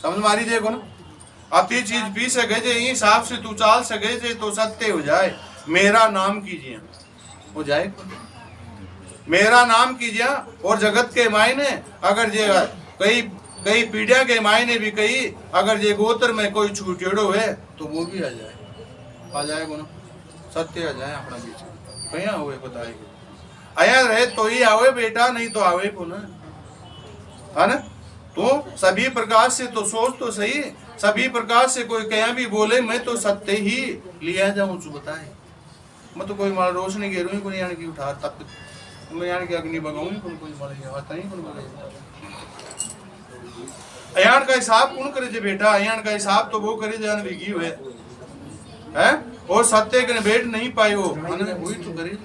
समझ मारी देखो ना, अति चीज पी सके जे हिसाब से तू चाल सके जे तो सत्य हो जाए। मेरा नाम कीजिए हो जाए, मेरा नाम कीजिए। और जगत के मायने अगर जे कई कई पीढ़िया के मायने भी कई अगर जे गोत्र में कोई छूटेड़ो है तो वो भी आ जाए ना, सत्य आ जाए अपना बीच कहीं हुए बताएगी। आया रहे तो ही आवे बेटा, नहीं तो आवे को ना, है ना। तो सभी प्रकार से तो सोच तो सही, सभी प्रकार से कोई कहीं भी बोले मैं तो सत्य ही लिया जाऊं चु बताए। मैं तो कोई माल रोशनी घेरू को नहीं की उठा तब मैं यानी कि अग्नि भगाऊंगी कोई माल आता नहीं अयान का हिसाब कौन करे जे बेटा, अयान का हिसाब तो वो करे जान विगी हुए है। और सत्य के भेंट नहीं पाए हो वही तो करे,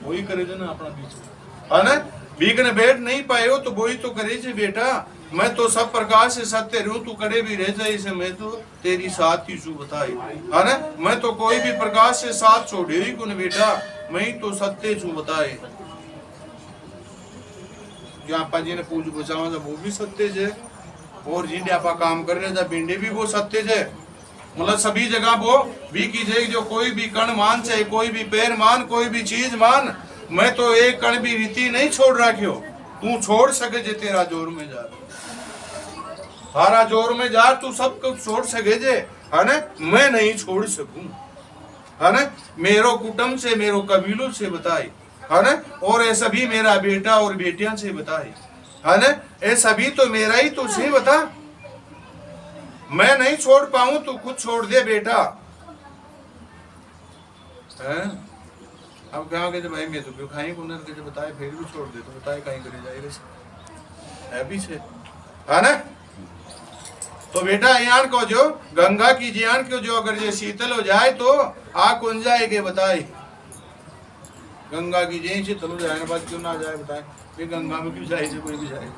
वही करे जो ना अपना बीच है ना। बीक ने भेंट नहीं पाए हो तो वही तो करे जे बेटा। मैं तो सब प्रकार से सत्य रहूं, तू करे भी रह जाए इसे मैं तो तेरी साथ ही चू बताई, है ना। मैं तो कोई भी प्रकार से साथ छोड़े ही को बेटा, मैं तो सत्य चू बताए। जो आपा जी ने पूछ बचावा था वो भी सत्य है, और जिंदे आपा काम कर रहे थे बिंडे भी वो सत्य है। मतलब सभी जगह वो भी कीजिए, जो कोई भी कण मान चाहे कोई भी पैर मान कोई भी चीज मान, मैं तो एक कण भी रीति नहीं छोड़ रखियो। तू छोड़ सके जे तेरा जोर में जा, हारा जोर में जा तू सब कुछ छोड़ सके जे, है ना। मैं नहीं छोड़ सकूं, है ना। मेरो कुटुंब से मेरो कबीलों से बताए, है ना। और ये सभी मेरा बेटा और बेटियां से बताए, है ना। ये सभी तो मेरा ही तो से बता, मैं नहीं छोड़ पाऊं तू खुद छोड़ दे बेटा, है। अब क्या कहते भाई मैं तो क्यों खाई कुनर के बताए फिर भी छोड़ दे तो बताए कहीं करे जाएगा है पीछे, है ना। तो बेटा यान को जो गंगा की जियान को जो अगर ये शीतल हो जाए तो आग कौन जाएगी बताए। गंगा की जय शीतल हो जाए ना बात क्यों ना जाए बताए, ये गंगा में क्यों जाए कोई भी जाए,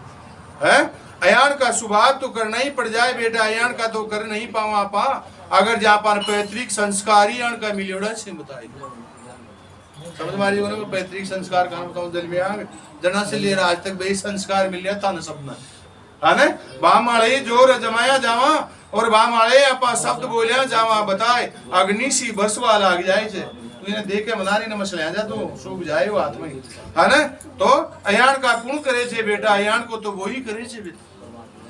है। अयान का स्वभाव तो करना ही पड़ जाए बेटा, अयान का तो कर नहीं पावा आपा अगर जापान पैतृक संस्कार ही का मिलेड़ा से बताए। समझ मारी हो ना, पैतृक संस्कार का बताओ दिल में जना से ले आज तक वही संस्कार मिल गया था ना सबना, है ना। बामाड़े जोर जमाया जावा और बामाड़े आपा शब्द बोलिया जावा बताए अग्नि सी बसवा लाग जाए छे, तू इन्हें देख के मनारी न मसले जा तो शुभ जाए वो आत्मा ही, है ना। तो अयान का कौन करे छे बेटा, अयान को तो वही करे छे बेटा,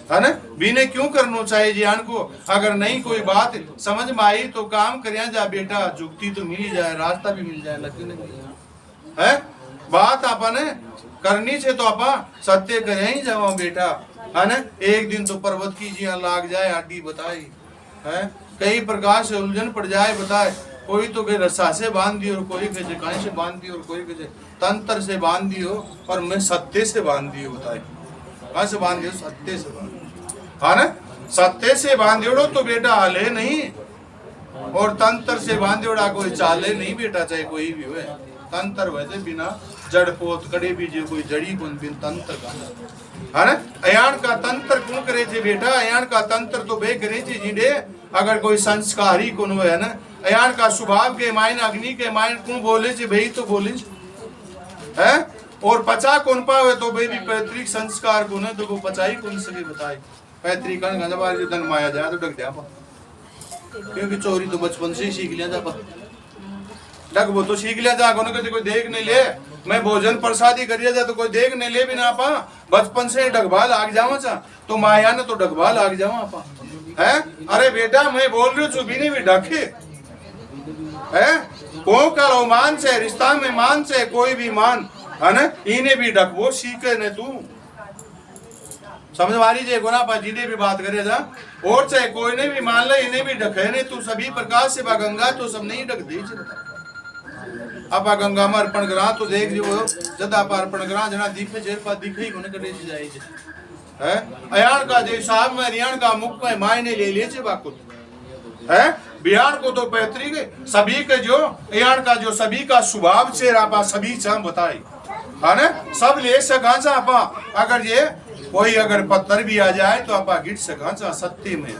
है ना। बीने क्यों करना चाहिए ज्ञान को, अगर नहीं कोई बात समझ में आई तो काम करिया जा बेटा, जुक्ति तो मिल जाए रास्ता भी मिल जाए लकी नहीं है। बात आपने करनी से तो आपा सत्य करे ही जाओ बेटा, है ना। एक दिन तो पर्वत की जिया लाग जाए आटी बताई, है। कई प्रकार से उलझन पड़ जाए बताए, कोई तो कहीं रस्सा से बांध दियो और कोई कहे कहीं से बांध दियो और कोई कहे तंत्र से बांध दियो, और मैं सत्य से बांध दियो बताए। कहाँ से बांध दियो, सत्य से बांध, है ना। सत्य से बांधियोड़ो तो बेटा हाले नहीं, और तंत्र से बांधियोड़ा कोई चाले नहीं बेटा, चाहे कोई भी हुए। तंत्र वैसे बिना जड़ पोत कड़े भी जो कोई जड़ी कौन बिन तंत्र का, है ना। अयान का तंत्र कौन करे थे बेटा, अयान का तंत्र तो बे करे थे जिंदे अगर कोई संस्कार ही कौन हुए, है ना। अयान का स्वभाव के मायने अग्नि के मायने कौन बोले थे भाई तो बोले है, और पचा कौन पावे तो भाई भी पैतृक संस्कार कौन है तो वो पचाई कौन सके बताए। पैतृक धन माया जाए तो डग जापा, क्योंकि चोरी तो बचपन से ही सीख लिया जापा, डग वो तो सीख लिया जा कोई देख नहीं ले, मैं भोजन प्रसादी करिया जा तो कोई देख नहीं ले भी ना पा, बचपन से डगभा लाग जावा चा तो माया ने तो डगभा लाग जावा आपा, है। अरे बेटा मैं बोल रही हूँ भी नहीं भी ढके है, को करो मान से रिश्ता में मान से कोई भी मान, है ना। इन्हें भी डक वो सीखे ने तू समझ मारी जे गोना पा जिन्हें भी बात करे जा, और चाहे कोई ने भी मान ले इन्हें भी ढके ने तू सभी प्रकार से गंगा तो सब नहीं ढक दे आप गंगा में अर्पण करा तो देख जो जदा आप अर्पण करा जना दिखे जेर पा दिखे ही कोने कटे जाए है। अयान का जे साहब में रियान का मुख में मायने ले ले छे बाकुत है। बिहार को तो पैतृक सभी के जो अयान का जो सभी का स्वभाव से आपा सभी से बताए, है ना। सब ले सका चा आपा, अगर ये कोई अगर पत्थर भी आ जाए तो आपा गिर सका चा सत्य में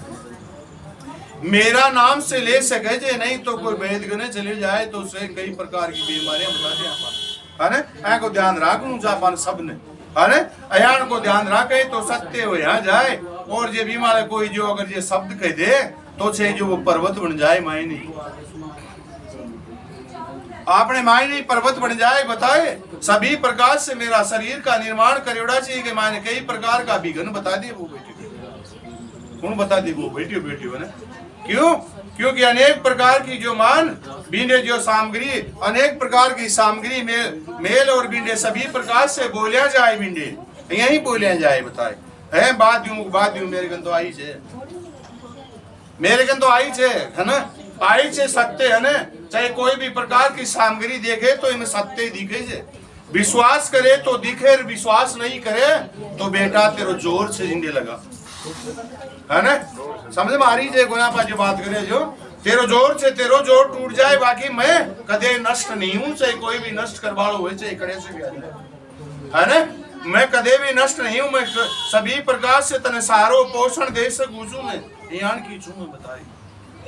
मेरा नाम से ले सके जे, नहीं तो कोई वेद गने चले जाए तो उसे कई प्रकार की बीमारियां बता दे आपा, है ना। को ध्यान रखूं जापान सब ने, है ना। अयान को ध्यान रखे तो सत्य हो यहाँ जाए। और जे भी माले कोई जो अगर ये शब्द कह दे तो छे जो वो पर्वत बन जाए मायने, आपने मायने पर्वत बन जाए। बताए सभी प्रकार से मेरा शरीर का निर्माण करेड़ा चाहिए कि मायने कई प्रकार का विघ्न बता दिए वो बेटी, कौन बता दी वो बेटी है ना। क्यों? क्योंकि अनेक प्रकार की जो मान बिंडे जो सामग्री, अनेक प्रकार की सामग्री मेल और बिंडे सभी प्रकार से बोलिया जाए, बिंडे यही बोलिया जाए। बताए है बात यूं मेरे गन तो आई छे, मेरे गन तो आई छे है ना, आई छे सत्य है ना। चाहे कोई भी प्रकार की सामग्री देखे तो इनमें सत्य दिखे छे। विश्वास करे तो दिखे, विश्वास नहीं करे तो बेटा तेरो जोर से जिंदे लगा, है ना। समझ में आ रही है गुना पा जो बात करे, जो तेरो जोर से तेरो जोर टूट जाए। बाकी मैं कदे नष्ट नहीं हूं, चाहे कोई भी नष्ट करवालो हो, चाहे कड़े से भी आ जाए, है ना। मैं कदे भी नष्ट नहीं हूं, मैं सभी प्रकार से तने सारो पोषण दे सकूं छू, मैं ध्यान की छू मैं बताई,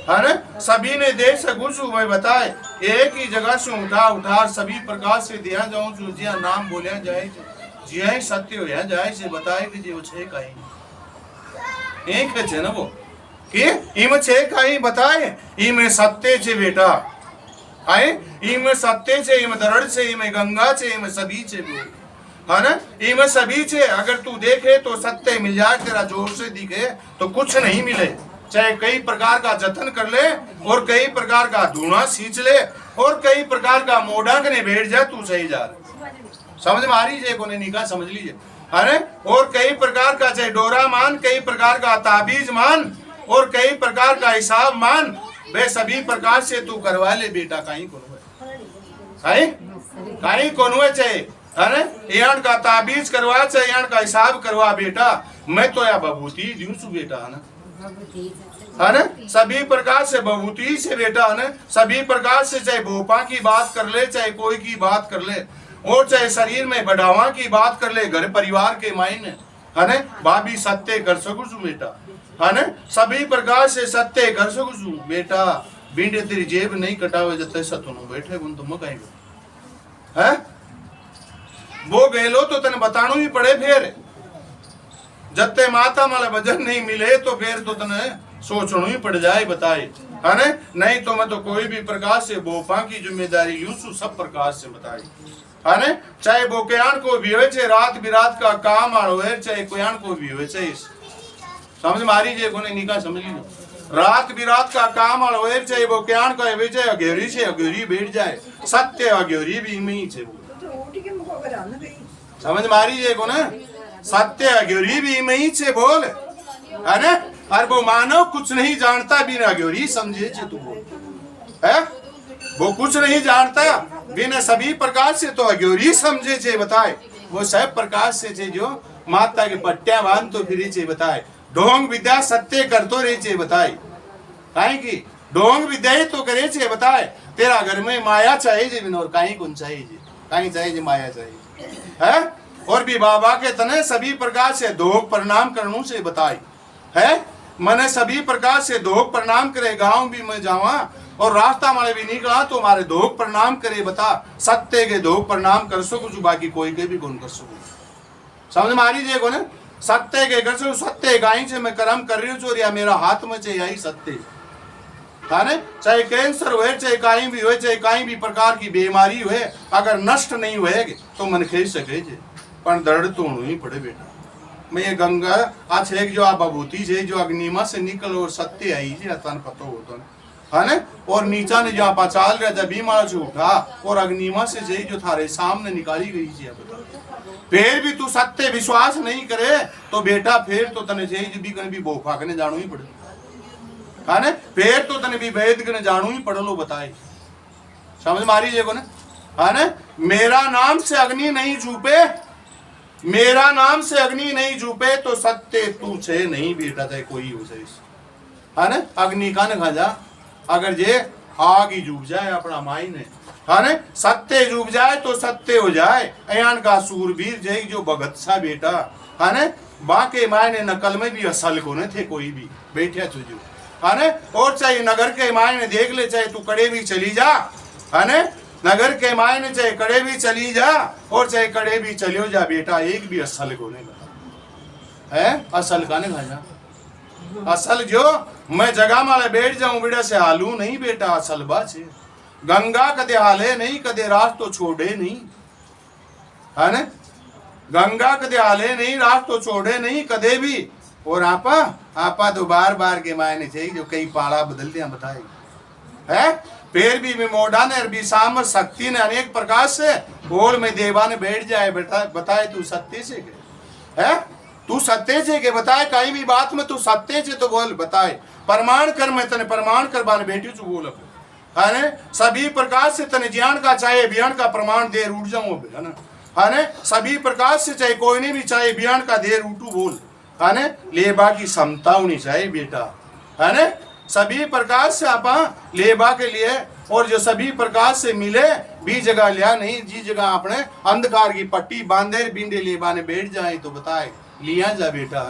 है ना। सभी ने दे सकूं छू मैं बताए, एक ही जगह से उठा सभी प्रकार से दिया जाऊं छू। जिया नाम बोलिया जाए, जिया ही सत्य हो जाए से बताए कि जी वो छे कहीं एक है ना वो कि इम छे कहीं बताए, इम सत्य छे बेटा, आए इम सत्य छे, इम दरड़ छे, इम गंगा छे, इम सभी छे, है ना। इम सभी छे अगर तू देखे तो सत्य मिल जाए, तेरा जोर से दिखे तो कुछ नहीं मिले। चाहे कई प्रकार का जतन कर ले और कई प्रकार का धुआं सींच ले और कई प्रकार का मोड़ा कने बैठ जा, तू सही जा रहा। समझ में आ रही है कोने निकाह, समझ लीजिए, है ना। और कई प्रकार का चाहे डोरा मान, कई प्रकार का ताबीज मान और कई प्रकार का हिसाब मान, वे सभी प्रकार से तू करवा ले बेटा। कहीं कौन हुए चाहे, है ना। यान का ताबीज करवा चाहे यान का हिसाब करवा बेटा, मैं तो या बबूती दूं छू बेटा, है ना, है ना। सभी प्रकार से बबूती से बेटा, है ना। सभी प्रकार से चाहे भोपा की बात कर ले, चाहे कोई की बात कर ले, और चाहे शरीर में बढ़ावा की बात कर ले, घर परिवार के मायने, है ना, भाभी सत्य कर सकू छू बेटा, है ना। सभी प्रकार से सत्य कर सकू छू बेटा। बिंडे तेरी जेब नहीं कटावे जते सतुनु बैठे गुन तुम कहीं है वो गेलो तो तने बताणु ही पड़े। फिर जत्ते माता माला वजन नहीं मिले तो फिर तो तने सोचणु ही पड़ जाए, बताए, है ना। नहीं तो मैं तो कोई भी प्रकार से बोपा की जिम्मेदारी यूं सब प्रकार से बताई, है ना। चाहे वो कयान को भी हो, चाहे रात बिरात का काम आड़ो है, चाहे कयान को भी हो, चाहे समझ मारी जे कोने निकाह समझ लीजिए, रात बिरात का काम आड़ो है, चाहे वो कयान का है, चाहे अगेरी से अगेरी बैठ जाए, सत्य अगेरी भी में ही छे। समझ मारी जे को ना, सत्य अगेरी भी में ही छे बोल, है ना। और वो मानव कुछ नहीं जानता बिना अगेरी समझे छे, तू बोल है वो कुछ नहीं जानता बिना सभी प्रकार से तो अगेरी समझे छे। बताए वो सब प्रकार से छे जो माता के पट्टिया बांध तो फिर छे। बताए ढोंग विद्या सत्य कर तो रहे छे। बताए काहे की ढोंग विद्या ही तो करे छे। बताए तेरा घर में माया चाहिए जे बिना और काहे कौन चाहिए, काहे चाहिए जे माया चाहिए, है। और भी बाबा के तने सभी प्रकार से धोख प्रणाम करनू से। बताए है मैंने सभी प्रकार से धोख प्रणाम करे, गांव भी मैं जावा और रास्ता मारे भी निकला तो हमारे धोख प्रणाम करे। बता सत्य के धोख प्रणाम कर सकूं, बाकी कोई के भी कौन कर सकूं। समझ में आ रही है को ना, सत्य के कर सकूं, सत्य गाय से मैं कर्म कर रही हूँ चोरिया, मेरा हाथ में चाहिए यही सत्य, है ना। चाहे कैंसर हुए, चाहे कहीं भी हुए, चाहे कहीं भी प्रकार की बीमारी हुए, अगर नष्ट नहीं हुए तो मन खेल सके पर दर्द तो ही पड़े बेटा। मैं ये गंगा आज एक जो आप बबूती से जो अग्निमा से निकल और सत्य आई जी तन पतो होता है ना। और नीचा ने जहाँ पचाल रहा था बीमार से उठा और अग्निमा से जई जो थारे सामने निकाली गई थी। फिर भी तू सत्य विश्वास नहीं करे तो बेटा फिर तो तने जई भी कने भी बोफा कने जानू ही पड़े, है ना। फिर तो तने भी वैद कने जानू ही पड़लो। बताए समझ मारी जे को ना, है ना। मेरा नाम से अग्नि नहीं झूपे, मेरा नाम से अग्नि नहीं झूपे तो सत्य तू छे नहीं बेटा, चाहे कोई हो सही, है ना। अग्नि का न खा जा अगर जे आग ही डूब जाए अपना माइन है ना, सत्य डूब जाए तो सत्य हो जाए। अयान का सूरवीर जय जो भगत सा बेटा, है ना। बाके मायने नकल में भी असल को न थे कोई भी बैठा तुझे, है ना। और चाहे नगर के मायने देख ले, चाहे तू कड़े भी चली जा, है ना। नगर के मायने चाहे कड़े भी चली जा और चाहे कड़े भी चलियो जा बेटा, एक भी असल को नहीं लगा है, असल का नहीं खाजा। असल जो मैं जगह माले बैठ जाऊं बेटा से हालू नहीं बेटा, असल बात है। गंगा कदे हाले नहीं, कदे रात तो छोड़े नहीं, है ना। गंगा कदे हाले नहीं, रात तो छोड़े नहीं कदे भी। और आपा तो बार बार के मायने चाहिए जो कई पाड़ा बदल दिया बताए है। फिर भी मोड़ा ने अरबी साम शक्ति ने अनेक प्रकार से बोल में देवा ने बैठ जाए बेटा, बताए तू सत्य से के है, तू सत्य से के बताए, कहीं भी बात में तू सत्य से तो बोल बताए, प्रमाण कर, मैं तने प्रमाण कर बाने बेटी तू बोल है ना। सभी प्रकार से तने ज्ञान का चाहे बयान का प्रमाण दे उठ जाऊं है ना। सभी प्रकार से चाहे कोई नहीं भी चाहे बयान का देर उठू बोल है ना। लेबा की क्षमता होनी चाहिए बेटा, है ना। सभी प्रकार से आप लेबा के लिए और जो सभी प्रकार से मिले भी जगह लिया नहीं, जी जगह आपने अंधकार की पट्टी बांधे बिंदे लेबा ने बैठ जाए तो बताए लिया जा बेटा,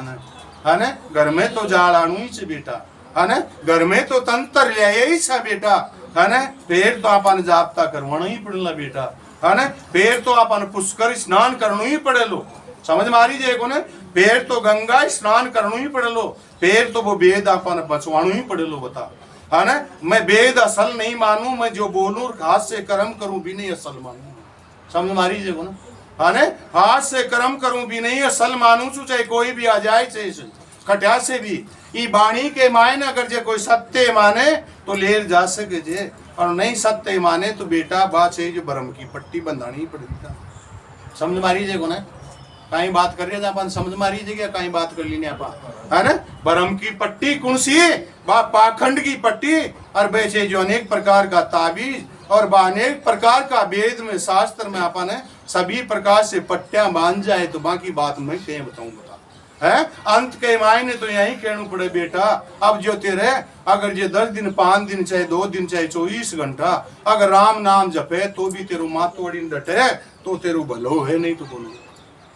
है ना। घर में तो जाड़ आणू ही से बेटा, है ना। घर में तो तंत्र लिया यही सा बेटा, है ना। फिर तो आपने जाप्ता करवाना ही पड़ेगा बेटा, है ना। फिर तो आपने पुष्कर स्नान करना ही पड़े लो, समझ मारी जाए को ना। फिर तो गंगा स्नान करना ही पड़े लो, फिर तो वो वेद आपने बचवाणु ही पड़े लो बता, है ना। मैं वेद असल नहीं मानू, मैं जो बोलूं हाथ से कर्म करूं भी नहीं असल मानू, समझ मारी जाए को ना, है ना। हाथ से कर्म करूं भी नहीं असल मानू छू, चाहे कोई भी आ जाए चाहे खटिया से भी। ई बाणी के मायने अगर जे कोई सत्य माने तो ले जा सके जे, और नहीं सत्य माने तो बेटा बात है जो ब्रह्म की पट्टी बंधानी पड़ेगी, समझ मारी जाए को ना। कहीं बात कर रहे अपन समझ मारी जगह, कहीं बात कर ली आप, है ना। ब्रह्म की पट्टी कौन सी, पाखंड की पट्टी, और बेचे जो अनेक प्रकार का ताबीज और अनेक प्रकार का वेद में शास्त्र में अपन है सभी प्रकार से पट्टियां बांध जाए तो बाकी बात मैं कहीं बताऊं बता है। अंत के मायने तो यही कहना पड़े बेटा, अब जो तेरे अगर जे 10 दिन 5 दिन चाहे 2 दिन चाहे 24 घंटा अगर राम नाम जपे तो भी तेरू मातोड़ी डटे तो तेरू भलो है, नहीं तो बोलो,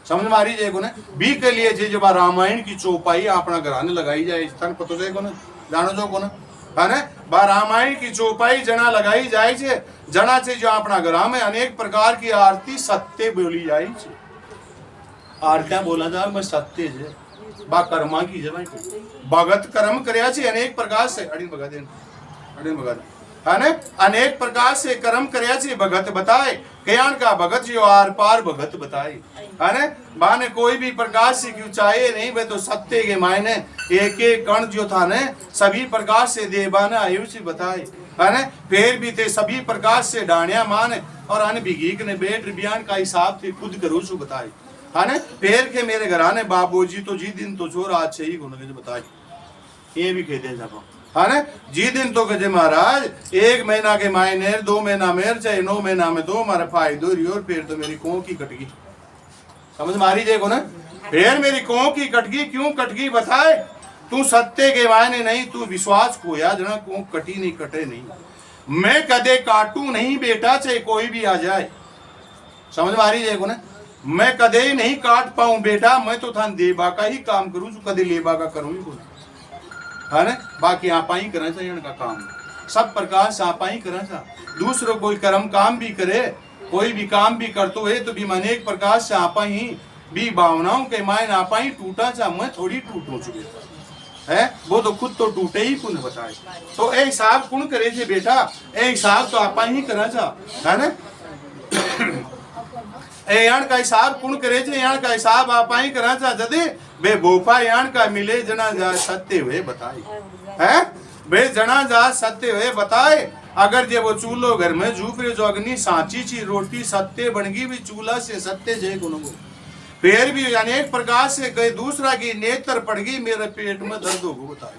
समझ मारी जाए को ना। बी के लिए जे जब रामायण की चौपाई अपना घराने लगाई जाए स्थान पतो जाए को ना, जानो जो को ना, है ना। बा रामायण की चौपाई जना लगाई जाए छे, जना से जो अपना घरा में अनेक प्रकार की आरती सत्य बोली जाए छे, आरतियां बोला जाए मैं सत्य जे बा कर्मा की जब भगत कर्म करया छे अनेक प्रकार से अड़ी भगत है ना। अनेक प्रकार से कर्म करया छे भगत बताए, कयान का भगत जो आर पार भगत बताए, है ना। बाने कोई भी प्रकार से क्यों चाहे नहीं वे तो सत्य के मायने एक एक कण जो था ने सभी प्रकार से देवाना आयुष बताए, है ना। फिर भी थे सभी प्रकार से डाणिया माने और अन भिगीक ने बेट बयान का हिसाब थे खुद करो सु बताए, है ना। फिर के मेरे घराने बाबूजी तो जी दिन तो छोर आज से ही गुण बताए, ये भी कहते हैं है ना। जी दिन तो कहे महाराज 1 महीना के मायने 2 महीना मेर चाहे 9 महीना में 2 हमारे फायदो रही और फिर तो मेरी कों की कटगी, समझ मारी जाए को ना। फिर मेरी कों की कटगी क्यों कटगी बताए, तू सत्य के मायने नहीं, तू विश्वास खोया जना कों कटी नहीं कटे नहीं, मैं कदे काटू नहीं बेटा चाहे कोई भी आ जाए, समझ मारी जाए को ना। मैं कदे ही नहीं काट पाऊं बेटा, मैं तो थान देबा का ही काम करूं, कदे लेबा का करूं ही है ना। बाकी आप ही करना चाहिए इनका काम, सब प्रकार से आप ही करना चाहिए। दूसरों कोई कर्म काम भी करे, कोई भी काम भी करते है तो भी मन एक प्रकार से आप ही भी भावनाओं के मायन आप ही टूटा चाह, मैं थोड़ी टूटू चुके है, वो तो खुद तो टूटे ही कुन बताए। तो ए हिसाब कुन करे थे बेटा, ए हिसाब तो आप ही करना चाह, है ना। ए यान का हिसाब कुन करे थे, यान का हिसाब आप ही करना चाह जदे बे बोफा यान का मिले जना जा सत्य हुए बताए है, बे जना जा सत्य हुए बताए। अगर जे वो चूल्हो घर में झूपरे जो अग्नि सांची ची रोटी सत्य बनगी भी चूल्हा से सत्य जय गुण गो, फिर भी अनेक प्रकार से गए दूसरा की नेत्र पड़गी मेरे पेट में दर्द होगो बताए,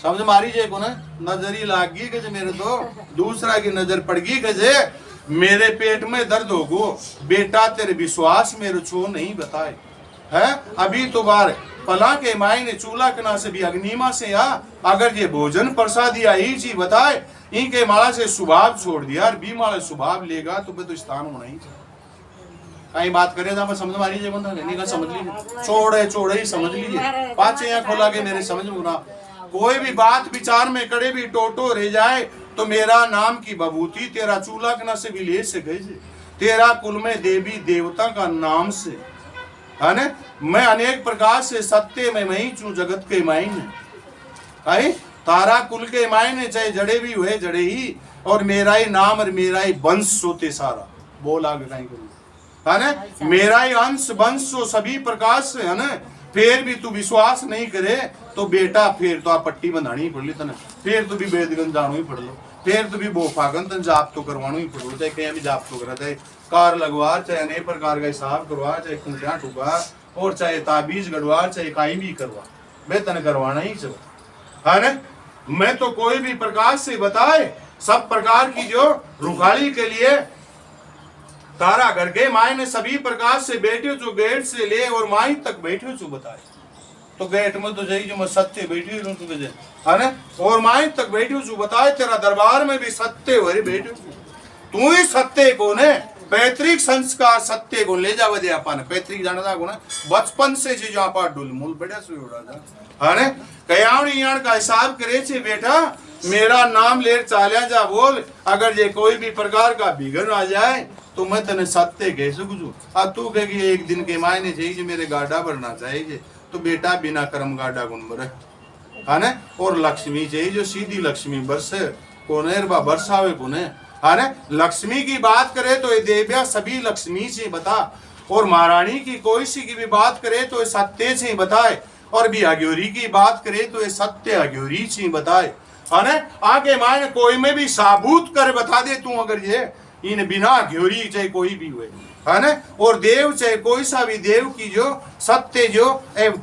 समझ मारी जे को ना। नजरी लागी के मेरे तो दूसरा की नजर पड़गी के मेरे पेट में दर्द होगो बेटा, तेरे विश्वास मेरे छो नहीं बताए है। अभी तो बार फला के माई ने चूल्हा कना से भी अग्निमा से आ, अगर ये भोजन प्रसादी आई चीज बताए इनके माला से सुभाव छोड़ दिया और बी माला सुभाव लेगा तो तो स्थान होना ही कहीं बात करे था समझ मारी जाए बंदा नहीं का समझ लीजिए, छोड़े ही समझ लीजिए, पांच यहाँ खोला के मेरे समझ में ना कोई भी बात विचार में कड़े भी टोटो रह जाए तो मेरा नाम की बबूती तेरा चूल्हा कना से भी ले सके जे, तेरा कुल में देवी देवता का नाम से, है ना। मैं अनेक प्रकार से सत्य में मैं ही चू जगत के मायने, आई तारा कुल के मायने चाहे जड़े भी हुए जड़े ही, और मेरा ही नाम और मेरा ही वंश होते सारा। बोल आगे कहीं करूँ, है ना। मेरा ही अंश वंश हो सभी प्रकार से, है ना। फिर भी तू विश्वास नहीं करे तो बेटा फिर तो आप पट्टी बंधानी ही पड़ ली तने, फिर तू भी वेदगन जानो ही पड़ लो, फिर तू भी बोफागन तन जाप तो करवानो ही पड़ो, चाहे कहीं भी जाप तो करा, चाहे कार लगवा, चाहे अनेक प्रकार का हिसाब करवा, चाहे कुंटिया ठुका, और चाहे ताबीज गढ़वा, चाहे कहीं भी करवा, बेतन करवाना ही चलो, है ना। मैं तो कोई भी प्रकार से बताए सब प्रकार की जो रुखाली के लिए तारा घर के मायने सभी प्रकार से बैठे जो गेट से ले और माई तक बैठे जो बताए, तो गेट में तो जाई जो मैं सत्य बैठी हूँ तुझे, है ना। और माई तक बैठे जो बताए तेरा दरबार में भी सत्य भरे बैठे, तू ही सत्य को ने पैतृक संस्कार सत्य को ले जावे दे अपन पैतृक जानता को ना बचपन से जी जो आपा डुल मूल बढ़िया से उड़ा जा, है ना। कयावनी यान का हिसाब करे छे बेटा, मेरा नाम ले चालिया जा बोल, अगर ये कोई भी प्रकार का विघ्न आ जाए तो मैं तेने सत्य कह सकूँ। अब तू कहेगी एक दिन के मायने चाहिए मेरे गाड़ा भरना चाहिए, तो बेटा बिना कर्म गाड़ा गुण भरे, है ना। और लक्ष्मी चाहिए जो सीधी लक्ष्मी बरसे कोने बरसावे कोने, है ना। लक्ष्मी की बात करे तो ये देव्या सभी लक्ष्मी से बता, और महारानी की कोई सी की भी बात करे तो ये सत्य से बताए, और भी अग्योरी की बात करे तो ये सत्य अग्योरी से बताए, है ना। आगे मायने कोई में भी साबूत कर बता दे तू, अगर ये इन बिना घ्योरी चाहे कोई भी हुए, है ना। और देव चाहे कोई सा भी देव की जो सत्य जो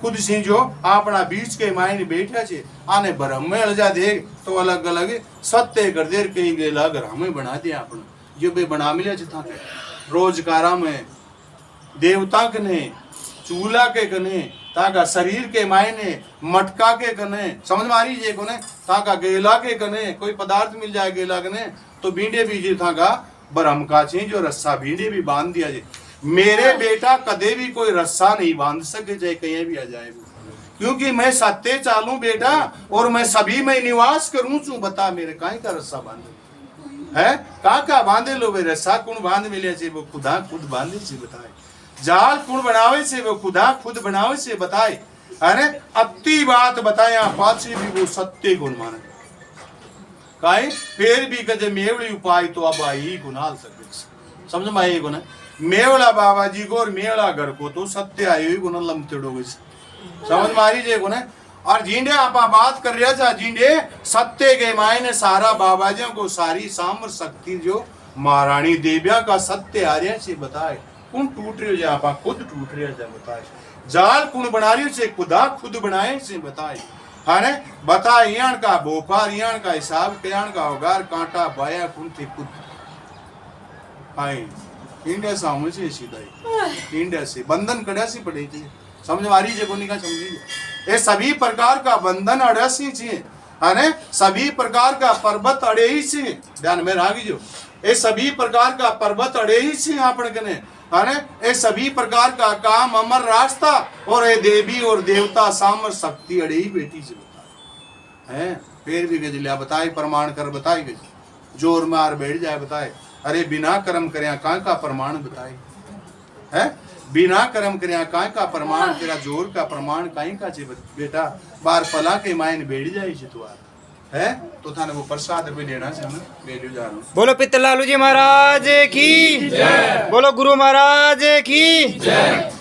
खुद से जो अपना बीच के मायने बैठा छे आने ब्रह्म में अलजा दे तो अलग अलग सत्य कर दे कई गेला घर हमें बना दिया अपना जो बे बना मिले था रोजगारा में देवता कने चूल्हा के कने ताका शरीर के मायने मटका के कने समझ मारी जे कोने ताका गेला के कने कोई पदार्थ मिल जाए गेला कने तो बींडे बीजे था का ब्रह्म का ची जो रस्सा भीड़े भी बांध दिया जाए। मेरे बेटा कदे भी कोई रस्सा नहीं बांध सके चाहे कहीं भी आ जाए, क्योंकि मैं सत्य चालू बेटा और मैं सभी में निवास करूं चू। बता मेरे काहे का रस्सा बांधे है का बांधे लो वे रस्सा कौन बांध मिले से वो खुदा खुद बांधे से बताए, जाल कौन बनावे से वो खुदा खुद बनावे से बताए, अरे अति बात बताया पाछे भी वो सत्य गुण माने काहे फिर भी कदे मेवड़ी उपाय तो अब आई गुनाल सके समझ में आई गुना मेवड़ा बाबा जी को और मेवड़ा घर को तो सत्य आई गुना लमतेड़ो गई समझ मारी जे गुना। और जिंडे आप बात कर रहे था जिंडे सत्य के मायने सारा बाबा जी को सारी सामर शक्ति जो महारानी देव्या का सत्य आर्य से बताए कौन टूट रहे हो आप खुद टूट रहे हो बताए, जाल कौन बना रही से खुदा खुद बनाए से बताए, है ना। बता यान का भोपार यान का हिसाब कयान का होगार कांटा बाया कौन थे खुद आई इंडिया सामने से सीधा इंडिया से बंधन कड़ा सी पड़े थी समझ मारी जे कोनी का समझी ये सभी प्रकार का बंधन अड़सी छी, है ना। सभी प्रकार का पर्वत अड़े ही छी ध्यान में रागी जो ये सभी प्रकार का पर्वत अड़े ही छी आपण कने, है ना। ये सभी प्रकार का काम अमर रास्ता और ये देवी और देवता सामर शक्ति अड़े ही बेटी से बताए हैं। फिर भी गजलिया बताए प्रमाण कर बताए गज जोर मार बैठ जाए बताए, अरे बिना कर्म करया कहाँ का प्रमाण बताए है, बिना कर्म करया कहाँ का प्रमाण तेरा जोर का प्रमाण कहीं का चे बेटा बार पला के मायन बैठ जाए तुआ है तो थाने वो प्रसाद भी लेना से हमें ले लो जा लो। बोलो पित्तलालू जी महाराज की जय, बोलो गुरु महाराज की जय।